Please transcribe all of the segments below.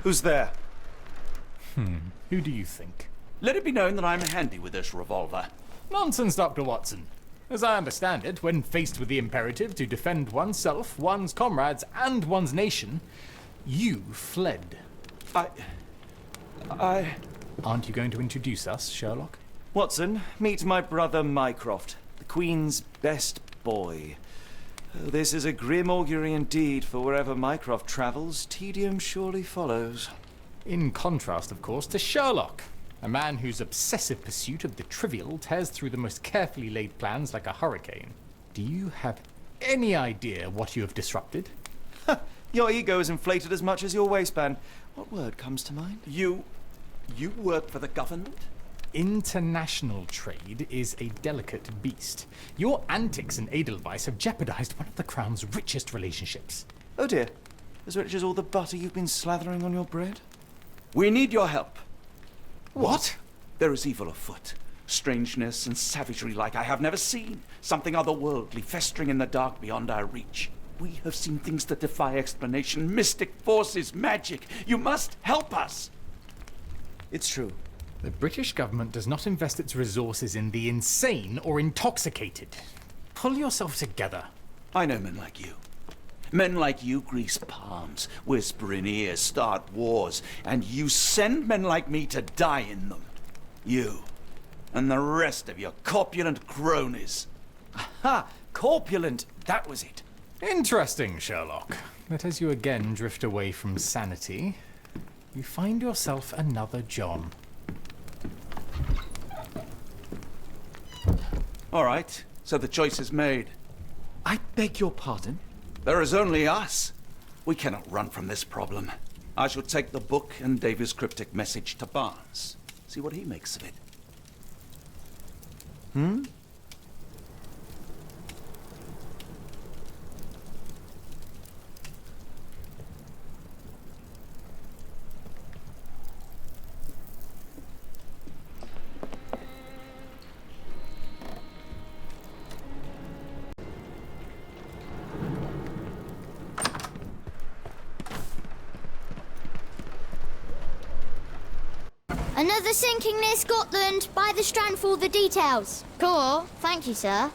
Who's there? Who do you think? Let it be known that I'm handy with this revolver. Nonsense, Dr. Watson. As I understand it, when faced with the imperative to defend oneself, one's comrades, and one's nation, you fled. I... Aren't you going to introduce us, Sherlock? Watson, meet my brother Mycroft, the Queen's best boy. Oh, this is a grim augury indeed, for wherever Mycroft travels, tedium surely follows. In contrast, of course, to Sherlock, a man whose obsessive pursuit of the trivial tears through the most carefully laid plans like a hurricane. Do you have any idea what you have disrupted? Your ego is inflated as much as your waistband. What word comes to mind? You work for the government? International trade is a delicate beast. Your antics and Edelweiss have jeopardized one of the Crown's richest relationships. Oh dear. As rich as all the butter you've been slathering on your bread? We need your help. What? There is evil afoot. Strangeness and savagery like I have never seen. Something otherworldly festering in the dark beyond our reach. We have seen things that defy explanation. Mystic forces, magic. You must help us. It's true. The British government does not invest its resources in the insane or intoxicated. Pull yourself together. I know men like you. Men like you grease palms, whisper in ears, start wars, and you send men like me to die in them. You and the rest of your corpulent cronies. Aha! Corpulent! That was it. Interesting, Sherlock. But as you again drift away from sanity, you find yourself another John. All right, so the choice is made. I beg your pardon? There is only us. We cannot run from this problem. I shall take the book and Davy's cryptic message to Barnes. See what he makes of it. Another sinking near Scotland. By the Strand for all the details. Cool. Thank you, sir.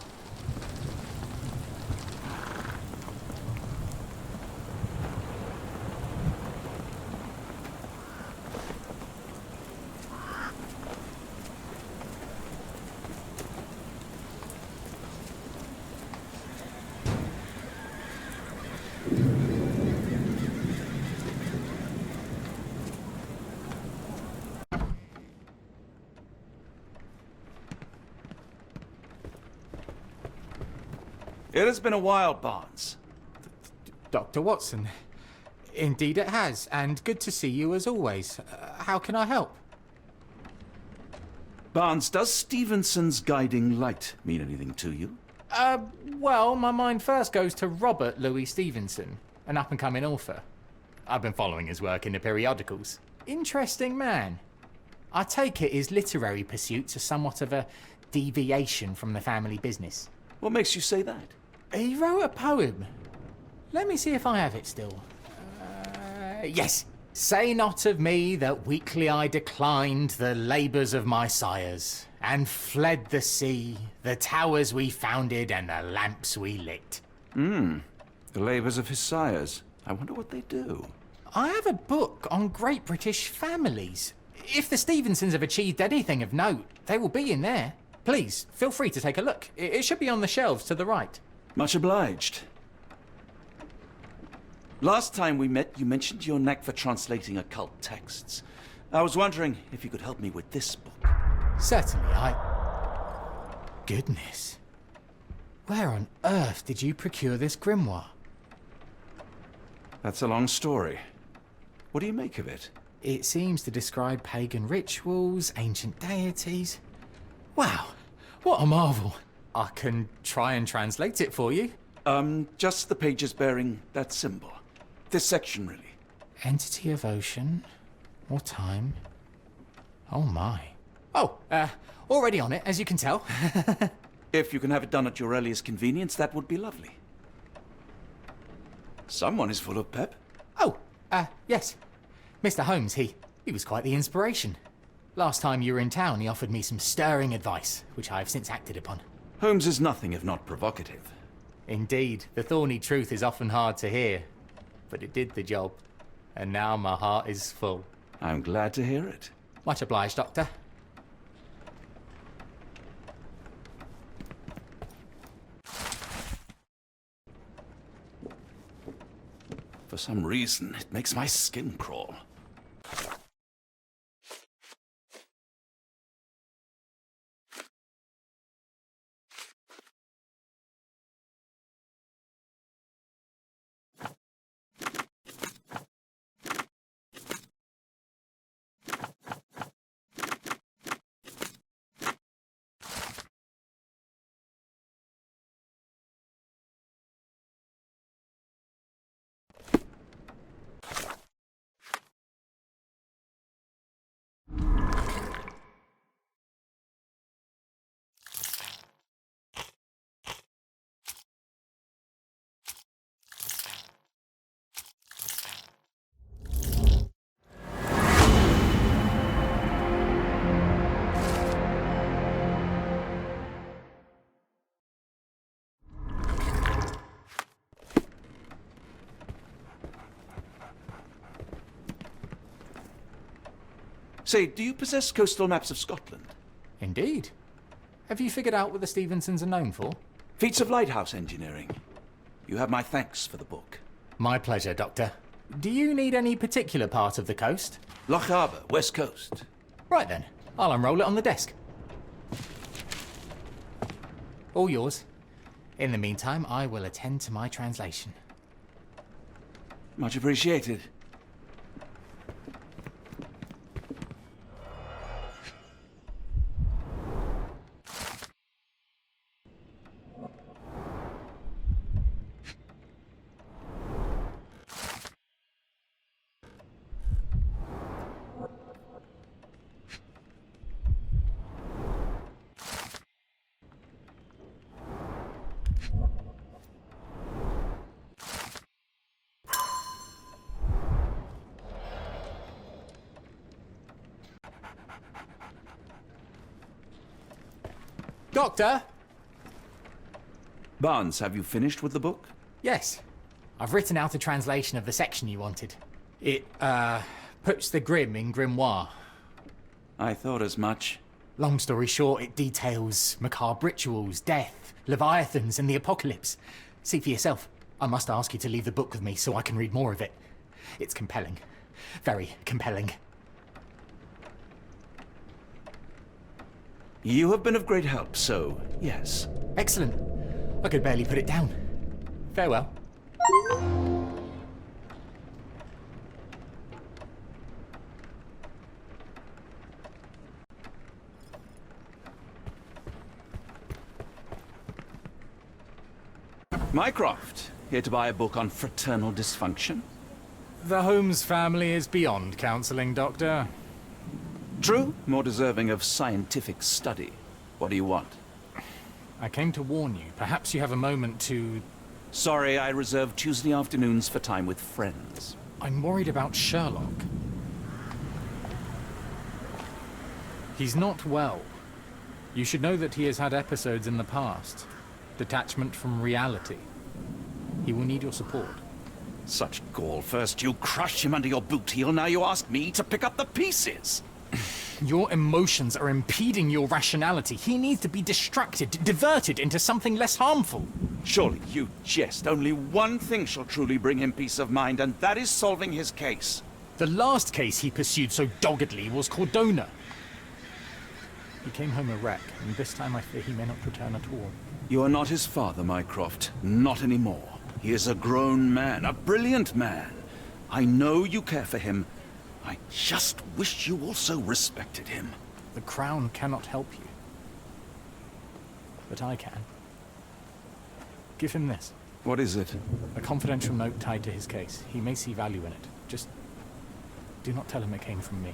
It has been a while, Barnes. Dr. Watson. Indeed it has, and good to see you as always. How can I help? Barnes, does Stevenson's guiding light mean anything to you? Well, my mind first goes to Robert Louis Stevenson, an up-and-coming author. I've been following his work in the periodicals. Interesting man. I take it his literary pursuits are somewhat of a deviation from the family business. What makes you say that? He wrote a poem. Let me see if I have it still. Yes. Say not of me that weakly I declined the labours of my sires, and fled the sea, the towers we founded and the lamps we lit. The labours of his sires. I wonder what they do. I have a book on great British families. If the Stevensons have achieved anything of note, they will be in there. Please, feel free to take a look. It should be on the shelves to the right. Much obliged. Last time we met, you mentioned your knack for translating occult texts. I was wondering if you could help me with this book. Certainly, Goodness. Where on earth did you procure this grimoire? That's a long story. What do you make of it? It seems to describe pagan rituals, ancient deities. Wow, what a marvel. I can try and translate it for you. Just the pages bearing that symbol. This section, really. Entity of ocean or time. Oh my. Oh, already on it, as you can tell. If you can have it done at your earliest convenience, that would be lovely. Someone is full of pep. Oh, yes. Mr. Holmes, he was quite the inspiration. Last time you were in town, he offered me some stirring advice, which I have since acted upon. Holmes is nothing if not provocative. Indeed, the thorny truth is often hard to hear. But it did the job. And now my heart is full. I'm glad to hear it. Much obliged, Doctor. For some reason, it makes my skin crawl. Say, do you possess coastal maps of Scotland? Indeed. Have you figured out what the Stevensons are known for? Feats of lighthouse engineering. You have my thanks for the book. My pleasure, Doctor. Do you need any particular part of the coast? Loch Harbour, West Coast. Right then, I'll unroll it on the desk. All yours. In the meantime, I will attend to my translation. Much appreciated. Doctor! Barnes, have you finished with the book? Yes. I've written out a translation of the section you wanted. It, puts the grim in grimoire. I thought as much. Long story short, it details macabre rituals, death, leviathans, and the apocalypse. See for yourself. I must ask you to leave the book with me so I can read more of it. It's compelling. Very compelling. You have been of great help, so yes. Excellent. I could barely put it down. Farewell. Mycroft, here to buy a book on fraternal dysfunction. The Holmes family is beyond counselling, Doctor. True, more deserving of scientific study. What do you want? I came to warn you. Perhaps you have a moment to... Sorry, I reserve Tuesday afternoons for time with friends. I'm worried about Sherlock. He's not well. You should know that he has had episodes in the past. Detachment from reality. He will need your support. Such gall. First you crush him under your boot heel, now you ask me to pick up the pieces. Your emotions are impeding your rationality. He needs to be distracted, diverted into something less harmful. Surely you jest. Only one thing shall truly bring him peace of mind, and that is solving his case. The last case he pursued so doggedly was Cordona. He came home a wreck, and this time I fear he may not return at all. You are not his father, Mycroft. Not anymore. He is a grown man, a brilliant man. I know you care for him. I just wish you also respected him. The Crown cannot help you. But I can. Give him this. What is it? A confidential note tied to his case. He may see value in it. Just do not tell him it came from me.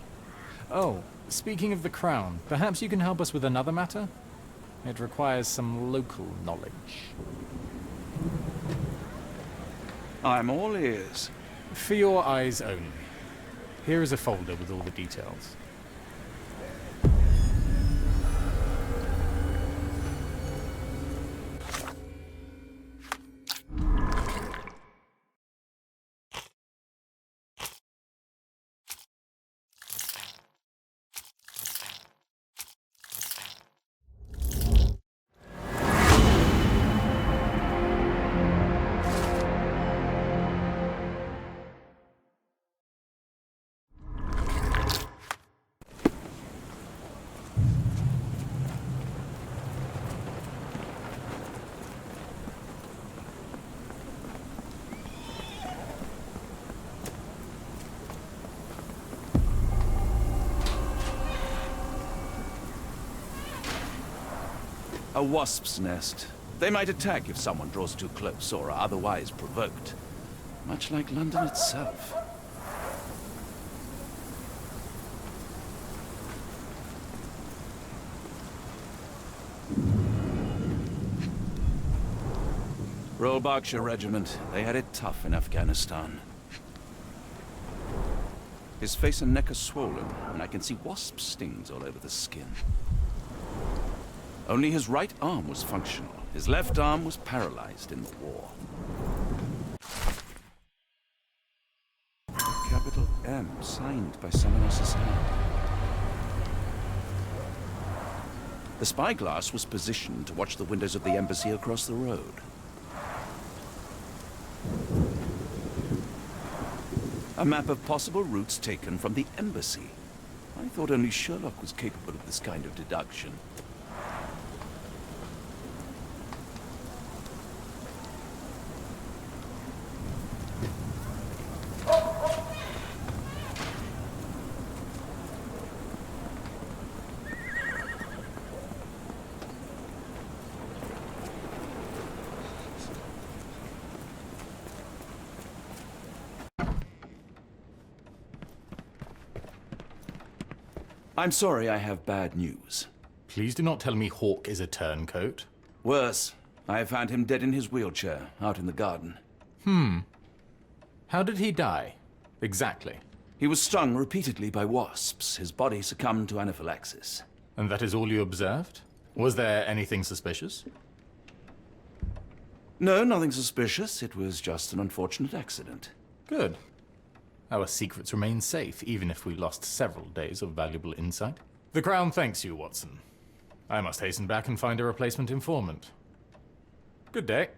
Oh, speaking of the Crown, perhaps you can help us with another matter? It requires some local knowledge. I'm all ears. For your eyes only. Here is a folder with all the details. A wasp's nest. They might attack if someone draws too close or are otherwise provoked. Much like London itself. Royal Berkshire Regiment. They had it tough in Afghanistan. His face and neck are swollen, and I can see wasp stings all over the skin. Only his right arm was functional. His left arm was paralyzed in the war. Capital M, signed by someone else's hand. The spyglass was positioned to watch the windows of the embassy across the road. A map of possible routes taken from the embassy. I thought only Sherlock was capable of this kind of deduction. I'm sorry, I have bad news. Please do not tell me Hawk is a turncoat. Worse, I have found him dead in his wheelchair, out in the garden. How did he die? Exactly. He was stung repeatedly by wasps. His body succumbed to anaphylaxis. And that is all you observed? Was there anything suspicious? No, nothing suspicious. It was just an unfortunate accident. Good. Our secrets remain safe, even if we lost several days of valuable insight. The Crown thanks you, Watson. I must hasten back and find a replacement informant. Good day.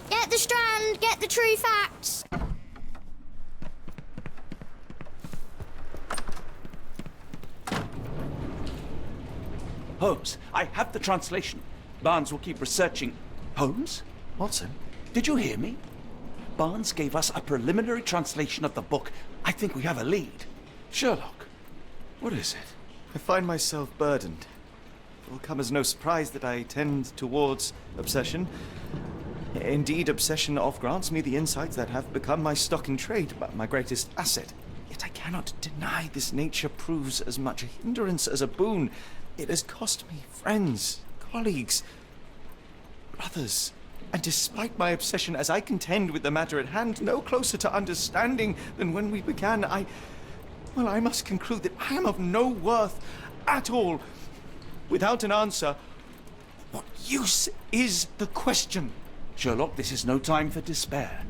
Get the Strand, get the true facts. Holmes, I have the translation. Barnes will keep researching. Holmes? Watson? Did you hear me? Barnes gave us a preliminary translation of the book. I think we have a lead. Sherlock, what is it? I find myself burdened. It will come as no surprise that I tend towards obsession. Indeed, obsession oft grants me the insights that have become my stock in trade, my greatest asset. Yet I cannot deny this nature proves as much a hindrance as a boon. It has cost me friends, colleagues, brothers. And despite my obsession as I contend with the matter at hand, no closer to understanding than when we began, I must conclude that I am of no worth at all. Without an answer, what use is the question? Sherlock, this is no time for despair.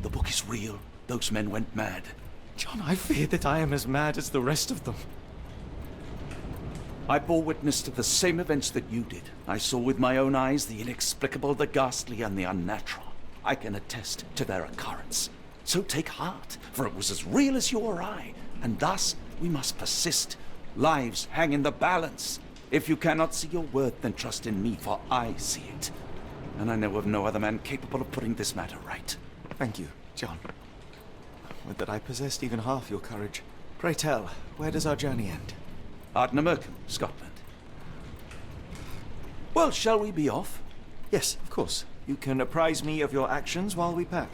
The book is real. Those men went mad. John, I fear that I am as mad as the rest of them. I bore witness to the same events that you did. I saw with my own eyes the inexplicable, the ghastly, and the unnatural. I can attest to their occurrence. So take heart, for it was as real as you or I, and thus we must persist. Lives hang in the balance. If you cannot see your worth, then trust in me, for I see it. And I know of no other man capable of putting this matter right. Thank you, John. Would that I possessed even half your courage. Pray tell, where does our journey end? Ardnamurcombe, Scotland. Well, shall we be off? Yes, of course. You can apprise me of your actions while we pack.